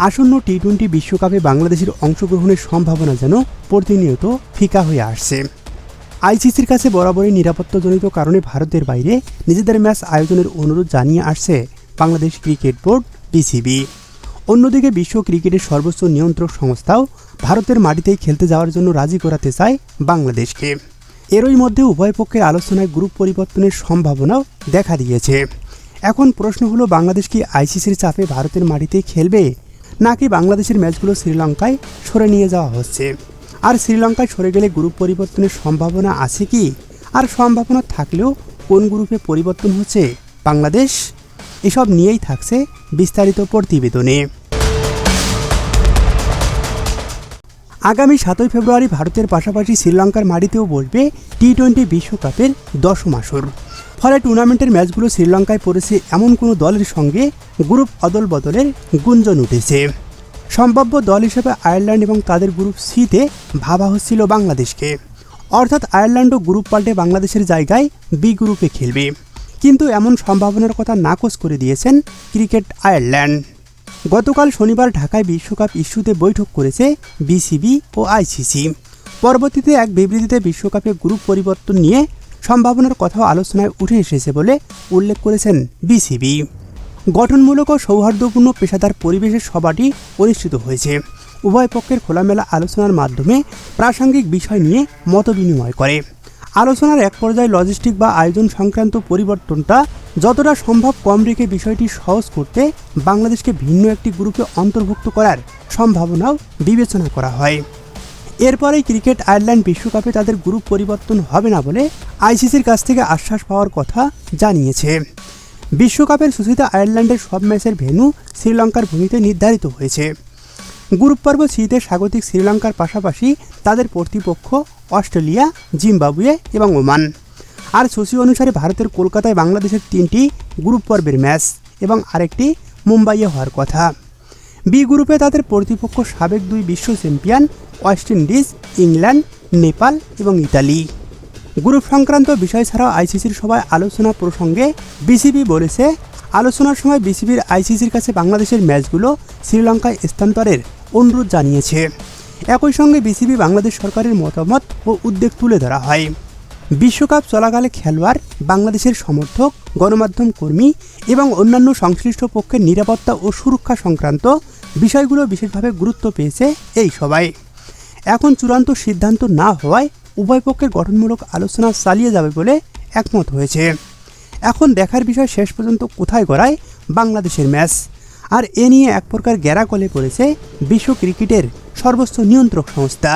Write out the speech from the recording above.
আসন্ন টি-20 বিশ্বকাপে বাংলাদেশের অংশগ্রহণের সম্ভাবনা যেন প্রতিনিয়ত ফিকা হয়ে আসছে। আইসিসির কাছে বরাবরই নিরাপত্তাজনিত কারণে ভারতের বাইরে নিজেদের ম্যাচ আয়োজনের অনুরোধ জানিয়ে আসছে বাংলাদেশ ক্রিকেট বোর্ড বিসিবি। অন্যদিকে বিশ্ব ক্রিকেটের সর্বোচ্চ নিয়ন্ত্রক সংস্থাও ভারতের মাটিতেই খেলতে যাওয়ার জন্য রাজি করাতে চায় বাংলাদেশকে। এরই মধ্যে উভয় পক্ষের আলোচনায় গ্রুপ পরিবর্তনের সম্ভাবনাও দেখা দিয়েছে। এখন প্রশ্ন হলো, বাংলাদেশ কি আইসিসির চাপে ভারতের মাটিতেই খেলবে, নাকি বাংলাদেশের ম্যাচগুলো শ্রীলঙ্কায় সরে নিয়ে যাওয়া হচ্ছে? আর শ্রীলঙ্কায় সরে গেলে গ্রুপ পরিবর্তনের সম্ভাবনা আছে কি? আর সম্ভাবনা থাকলেও কোন গ্রুপে পরিবর্তন হচ্ছে বাংলাদেশ? এসব নিয়েই থাকছে বিস্তারিত প্রতিবেদনে। আগামী 7 ফেব্রুয়ারি ভারতের পাশাপাশি শ্রীলঙ্কার মাটিতেও বসবে টি-20 বিশ্বকাপের 10ম আসর। ফলে টুর্নামেন্টের ম্যাচগুলো শ্রীলঙ্কায় পড়েছে এমন কোনো দলের সঙ্গে গ্রুপ অদল বদলের গুঞ্জন উঠেছে। সম্ভাব্য দল হিসেবে আয়ারল্যান্ড এবং তাদের গ্রুপ সিতে ভাবা হচ্ছিল বাংলাদেশকে, অর্থাৎ আয়ারল্যান্ডও গ্রুপ পাল্টে বাংলাদেশের জায়গায় বি গ্রুপে খেলবে। কিন্তু এমন সম্ভাবনার কথা নাকচ করে দিয়েছেন ক্রিকেট আয়ারল্যান্ড। গতকাল শনিবার ঢাকায় বিশ্বকাপ ইস্যুতে বৈঠক করেছে বিসিবি ও আইসিসি। পরবর্তীতে এক বিবৃতিতে বিশ্বকাপে গ্রুপ পরিবর্তন নিয়ে সম্ভাবনার কথাও আলোচনায় উঠে এসেছে বলে উল্লেখ করেছেন বিসিবি। গঠনমূলক ও সৌহার্দ্যপূর্ণ পেশাদার পরিবেশের সভাটি অনুষ্ঠিত হয়েছে। উভয় পক্ষের খোলামেলা আলোচনার মাধ্যমে প্রাসঙ্গিক বিষয় নিয়ে মতবিনিময় করে। আলোচনার এক পর্যায়ে লজিস্টিক বা আয়োজন সংক্রান্ত পরিবর্তনটা যতটা সম্ভব কম রেখে বিষয়টি সহজ করতে বাংলাদেশকে ভিন্ন একটি গ্রুপে অন্তর্ভুক্ত করার সম্ভাবনাও বিবেচনা করা হয়। এরপরেই ক্রিকেট আয়ারল্যান্ড বিশ্বকাপে তাদের গ্রুপ পরিবর্তন হবে না বলে আইসিসির কাছ থেকে আশ্বাস পাওয়ার কথা জানিয়েছে। বিশ্বকাপের সূচিতে আয়ারল্যান্ডের সব ম্যাচের ভেন্যু শ্রীলঙ্কার ভূমিতে নির্ধারিত হয়েছে। গ্রুপ পর্ব সিতে স্বাগতিক শ্রীলঙ্কার পাশাপাশি তাদের প্রতিপক্ষ অস্ট্রেলিয়া, জিম্বাবুয়ে এবং ওমান। আর সূচি অনুসারে ভারতের কলকাতায় বাংলাদেশের 3টি গ্রুপ পর্বের ম্যাচ এবং আরেকটি মুম্বাইয়ে হওয়ার কথা। বি গ্রুপে তাদের প্রতিপক্ষ সাবেক 2 বিশ্ব champion West Indies, England, Nepal এবং ইতালি। গ্রুপ সংক্রান্ত বিষয় ছাড়াও আইসিসির সভায় আলোচনা প্রসঙ্গে বিসিবি বলেছে, আলোচনার সময় বিসিবির আইসিসির কাছে বাংলাদেশের ম্যাচগুলো শ্রীলঙ্কায় স্থানান্তরের অনুরোধ জানিয়েছে। একই সঙ্গে বিসিবি বাংলাদেশ সরকারের মতামত ও উদ্বেগ তুলে ধরা হয়। বিশ্বকাপ চলাকালে খেলোয়াড়, বাংলাদেশের সমর্থক, গণমাধ্যম কর্মী এবং অন্যান্য সংশ্লিষ্ট পক্ষের নিরাপত্তা ও সুরক্ষা সংক্রান্ত বিষয়গুলো বিশেষভাবে গুরুত্ব পেয়েছে এই সভায়। এখন চূড়ান্ত সিদ্ধান্ত না হওয়ায় উভয় পক্ষের গঠনমূলক আলোচনা চালিয়ে যাবে বলে একমত হয়েছে। এখন দেখার বিষয় শেষ পর্যন্ত কোথায় গড়ায় বাংলাদেশের ম্যাচ। আর এ নিয়ে এক প্রকার গ্যারাকলে পড়েছে বিশ্ব ক্রিকেটের সর্বোচ্চ নিয়ন্ত্রক সংস্থা।